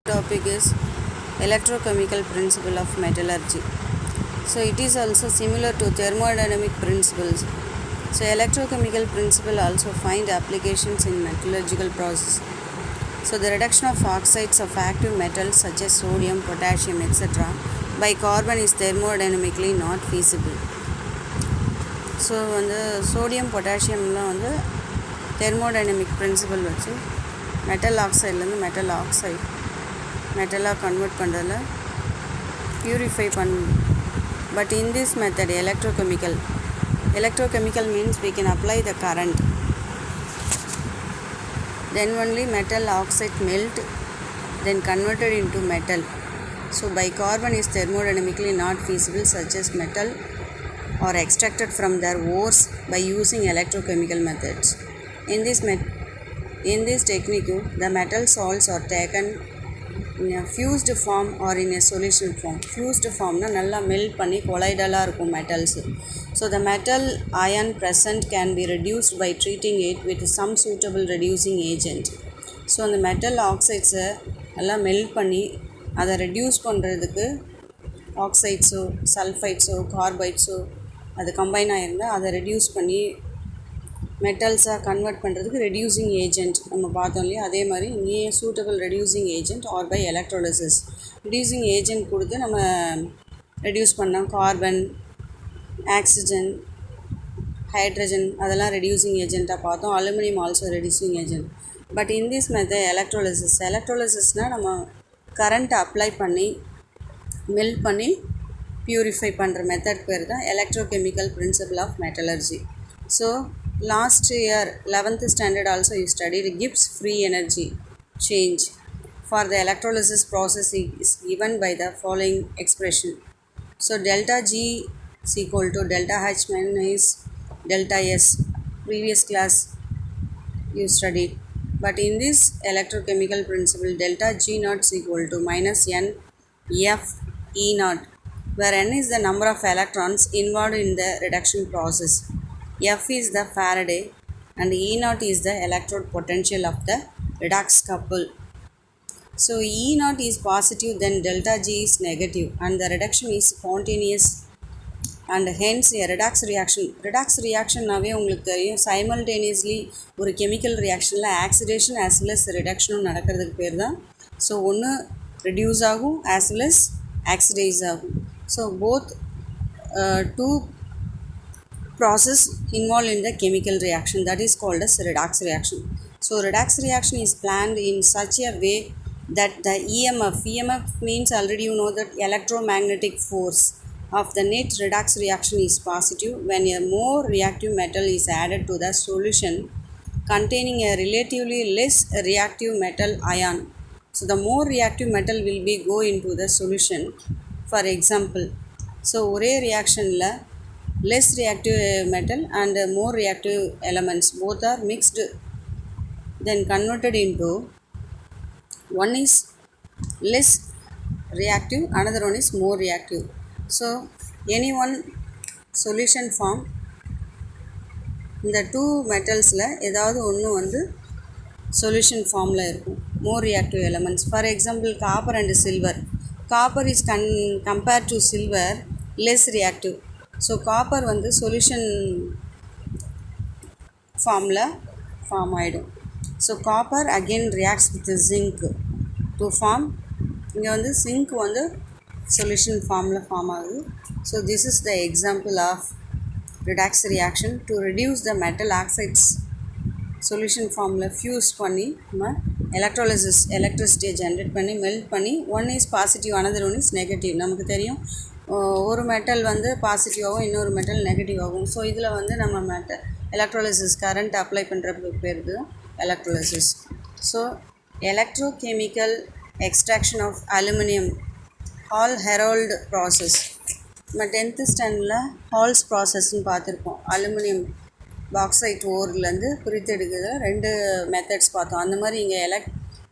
Topic is electrochemical principle of metallurgy. So it is also similar to thermodynamic principles. So electrochemical principle also find applications in metallurgical process. So the reduction of oxides of active metals such as sodium, potassium, etc. by carbon is thermodynamically not feasible. So வந்து sodium, potassiumலாம் வந்து thermodynamic principle வச்சு metal ஆக்சைட்லேருந்து மெட்டலாக convert பண்ணுறதில் purify but in this method electrochemical means we can apply the current, then only metal oxide melt, then converted into metal. So bicarbon is thermodynamically not feasible such as metal are extracted from their ores by using electrochemical methods. In this technique, the metal salts are taken in a fused form or in a solution form. Fused form na nalla melt panni colloidal-a irukum metals. So the metal ion present can be reduced by treating it with some suitable reducing agent. So அந்த metal oxides எல்லாம் melt பண்ணி அதை reduce பண்ணுறதுக்கு ஆக்சைட்ஸோ சல்ஃபைட்ஸோ கார்பைட்ஸோ அது combine ஆகிருந்தால் அதை reduce பண்ணி மெட்டல்ஸாக கன்வெர்ட் பண்ணுறதுக்கு ரெடியூசிங் ஏஜென்ட் நம்ம பார்த்தோம் இல்லையா, அதே மாதிரி இங்கேயே suitable reducing agent or by electrolysis reducing agent கொடுத்து நம்ம ரெடியூஸ் பண்ணோம். கார்பன், ஆக்சிஜன், ஹைட்ரஜன் அதெல்லாம் ரெடியூசிங் ஏஜென்ட்டாக பார்த்தோம். Aluminium also reducing agent. But in this method எலக்ட்ரோலிசிஸ்னால் நம்ம கரண்ட்டை அப்ளை பண்ணி மெல்ட் பண்ணி பியூரிஃபை பண்ணுற மெத்தட் பேர் தான் electrochemical principle of metallurgy. So last year 11th standard also you studied Gibbs free energy change for the electrolysis process is given by the following expression. So delta G is equal to delta H minus delta S. Previous class you studied, but in this electrochemical principle delta G naught is equal to minus N F E naught, where N is the number of electrons involved in the reduction process, F is the Faraday, and E naught is the electrode potential of the redox couple. So E naught is positive, then delta G is negative, and the reduction is spontaneous, and hence a redox reaction நாவே உங்களுக்கு தெரியும், simultaneously ஒரு chemical ரியாக்ஷனில் oxidation as well as ரிடக்ஷனும் நடக்கிறதுக்கு பேர் தான். So ஒன்று ரெடியூஸ் ஆகும் as well as ஆக்சிடைஸ் ஆகும். So both two process involved in the chemical reaction, that is called as redox reaction. So redox reaction is planned in such a way that the EMF means already you know that electromagnetic force of the net redox reaction is positive when a more reactive metal is added to the solution containing a relatively less reactive metal ion. So the more reactive metal will be go into the solution. For example, so ஒரே reactionல less reactive metal and more reactive elements both are mixed, then converted into one is less reactive, another one is more reactive. So any one solution form இந்த two மெட்டல்ஸில் ஏதாவது ஒன்று வந்து solution ஃபார்மில் இருக்கும், more reactive elements. For example copper and silver. Copper is compared to silver less reactive. So copper வந்து solution ஃபார்மில் form ஆகிடும். So copper again reacts with zinc to form, இங்கே வந்து ஜிங்க் வந்து சொல்யூஷன் ஃபார்மில் ஃபார்ம் ஆகுது. So this is the example of redox reaction. To reduce the metal oxides solution ஃபார்மில் fuse பண்ணி நம்ம எலக்ட்ரிசிட்டியை ஜென்ரேட் பண்ணி மெல்ட் பண்ணி one is positive another one is negative. நமக்கு தெரியும் ஒரு மெட்டல் வந்து பாசிட்டிவாகவும் இன்னொரு மெட்டல் நெகட்டிவ் ஆகும். ஸோ இதில் வந்து நம்ம எலக்ட்ரோலிசிஸ் கரண்ட் அப்ளை பண்ணுறதுக்கு பேர் electrolysis. So electrochemical extraction of aluminium Hall Heroult process. நம்ம 10th ஸ்டாண்டர்டில் ஹால்ஸ் ப்ராசஸ்ன்னு பார்த்துருப்போம். அலுமினியம் பாக்சைட் ஓர்லேருந்து பிரித்து எடுக்கிற 2 மெத்தட்ஸ் பார்த்தோம். அந்த மாதிரி இங்கே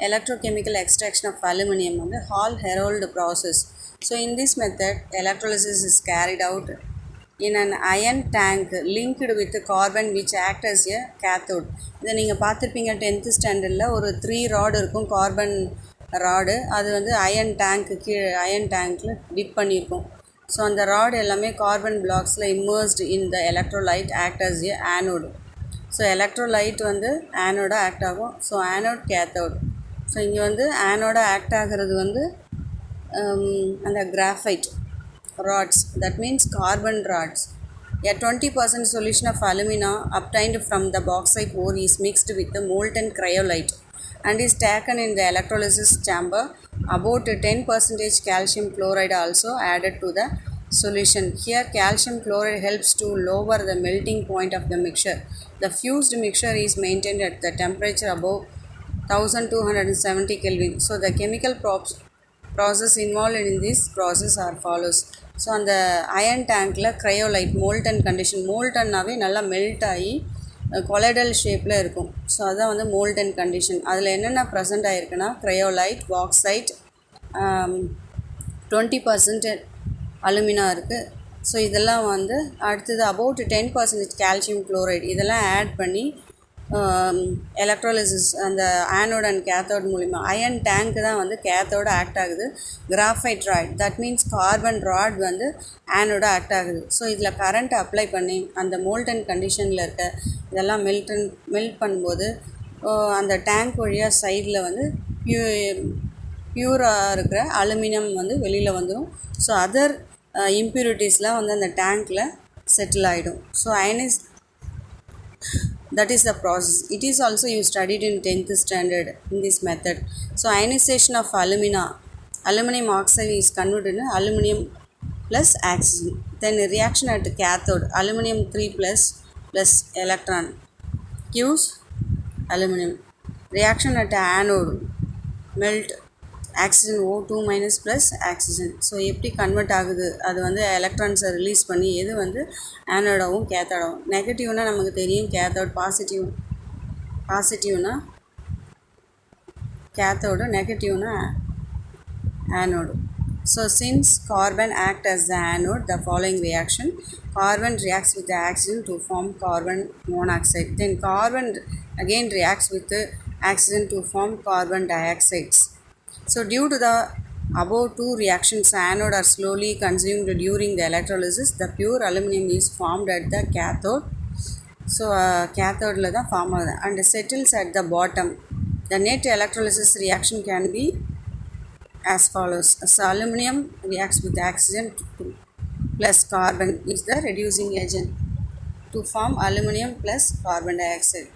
electrochemical extraction of aluminum வந்து Hall Heroult process. So in this method electrolysis is carried out in an iron tank linked with carbon which act as a cathode. இதை நீங்கள் பார்த்துருப்பீங்க 10th ஸ்டாண்டர்டில் ஒரு 3 ராட் இருக்கும், கார்பன் ராடு அது வந்து iron டேங்க்கு கீழே அயன் டேங்க்கில் டிப் பண்ணியிருக்கோம். ஸோ அந்த ராட் எல்லாமே கார்பன் பிளாக்ஸில் immersed in the electrolyte act as a anode. So electrolyte வந்து ஆனோட ஆக்ட் ஆகும். So anode cathode. ஸோ இங்கே வந்து ஆனோட ஆக்ட் ஆகிறது வந்து அந்த graphite rods, that means carbon rods. A 20% solution of alumina obtained from the bauxite ore is mixed with the molten cryolite and is taken in the electrolysis chamber. About 10% calcium chloride also added to the solution. Here calcium chloride helps to lower the melting point of the mixture. The fused mixture is maintained at the temperature above 1270 Kelvin. So the chemical process involved in this process are follows. So அந்த iron டேங்க்கில் க்ரையோலைட் molten condition, மோல்டன்னாவே நல்லா melt ஆகி colloidal ஷேப்பில் இருக்கும். So அதுதான் வந்து molten condition. அதில் என்னென்ன ப்ரெசென்ட் ஆகிருக்குன்னா க்ரையோலைட், பாக்சைட், 20% அலுமினா இருக்குது. ஸோ இதெல்லாம் வந்து அடுத்தது அபவுட் 10% கால்சியம் குளோரைடு இதெல்லாம் ஆட் பண்ணி எலக்ட்ரோலிசிஸ் அந்த ஆனோட் அண்ட் கேத்தோட் மூலிமா அயன் டேங்க்கு தான் வந்து கேத்தோட ஆக்ட் ஆகுது. Graphite rod, that means carbon rod வந்து ஆனோட ஆக்ட் ஆகுது. ஸோ இதில் கரண்ட் அப்ளை பண்ணி அந்த மோல்டன் கண்டிஷனில் இருக்க இதெல்லாம் மெல்ட் பண்ணும்போது அந்த டேங்க் வழியாக சைடில் வந்து பியூராக இருக்கிற அலுமினியம் வந்து வெளியில் வந்துடும். ஸோ அதர் இம்ப்யூரிட்டிஸ்லாம் வந்து அந்த டேங்க்கில் செட்டில் ஆகிடும். So that is the process. It is also you studied in 10th standard in this method. So ionization of aluminum oxide is converted into aluminum plus oxygen. Then reaction at cathode, aluminum 3 plus electron gives aluminum. Reaction at anode, melt oxygen O2 minus plus oxygen. So எப்படி convert ஆகுது, அது வந்து எலக்ட்ரான்ஸை release பண்ணி எது வந்து ஆனோடாகவும் கேத்தோடாகவும். நெகட்டிவ்னால் நமக்கு தெரியும் கேத்தோட், பாசிட்டிவ்னா கேத்தோடு, நெகட்டிவ்னா anode. So since carbon act as the anode, the following reaction: carbon reacts with the oxygen to form carbon monoxide. Then carbon again reacts with the oxygen to form carbon dioxides. So due to the above two reactions, anode are slowly consumed during the electrolysis. The pure aluminum is formed at the cathode. So cathode la da form agudhu and settles at the bottom. The net electrolysis reaction can be as follows. So aluminum reacts with oxygen plus carbon is the reducing agent to form aluminum plus carbon dioxide.